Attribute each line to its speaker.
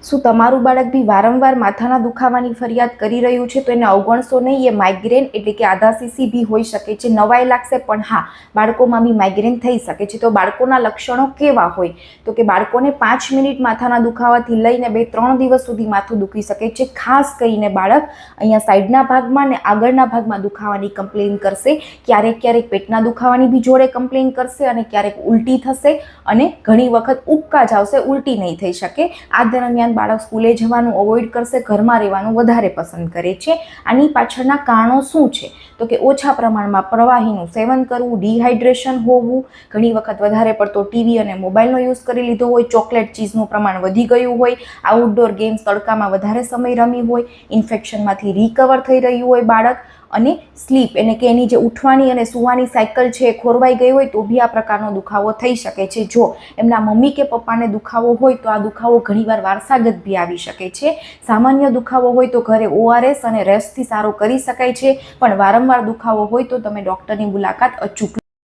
Speaker 1: શું તમારું બાળક બી વારંવાર માથાના દુખાવાની ફરિયાદ કરી રહ્યું છે? તો એને અવગણશો નહીં. એ માઇગ્રેન એટલે કે આધાશીશી બી હોઈ શકે છે. નવાઈ લાગશે, પણ હા, બાળકોમાં બી માઇગ્રેન થઈ શકે છે. તો બાળકોના લક્ષણો કેવા હોય? તો કે બાળકોને 5 મિનિટ માથાના દુખાવાથી લઈને 2-3 દિવસ સુધી માથું દુખી શકે છે. ખાસ કરીને બાળક અહીંયા સાઈડના ભાગમાં ને આગળના ભાગમાં દુખાવાની કમ્પ્લેન કરશે. ક્યારેક ક્યારેક પેટના દુખાવાની બી જોડે કમ્પ્લેન કરશે, અને ક્યારેક ઉલટી થશે, અને ઘણી વખત ઉબકા જ આવશે, ઉલટી નહીં થઈ શકે. આ દરમિયાન બાળક સ્કૂલે જવાનું અવોઇડ કરશે, ઘરમાં રહેવાનું વધારે પસંદ કરે છે. આની પાછળના કારણો શું છે? તો કે ઓછા પ્રમાણમાં પ્રવાહીનું સેવન કરવું, ડિહાઇડ્રેશન હોવું, ઘણી વખત વધારે પડતો ટીવી અને મોબાઈલનો યુઝ કરી લીધો હોય, ચોકલેટ ચીઝનું પ્રમાણ વધી ગયું હોય, આઉટડોર ગેમ્સ તડકામાં વધારે સમય રમી હોય, ઇન્ફેક્શનમાંથી રિકવર થઈ રહ્યું હોય બાળક, અને સ્લીપ એટલે કે એની જે ઉઠવાની અને સૂવાની સાયકલ છે એ ખોરવાઈ ગઈ હોય, તો બી આ પ્રકારનો દુખાવો થઈ શકે છે. જો એમના મમ્મી કે પપ્પાને દુખાવો હોય તો આ દુખાવો ઘણીવાર વારસાગત બી આવી શકે છે. સામાન્ય દુખાવો હોય તો ઘરે ORS અને રેસ્ટથી સારો કરી શકાય છે, પણ વારંવાર દુખાવો હોય તો તમે ડૉક્ટરની મુલાકાત અચૂક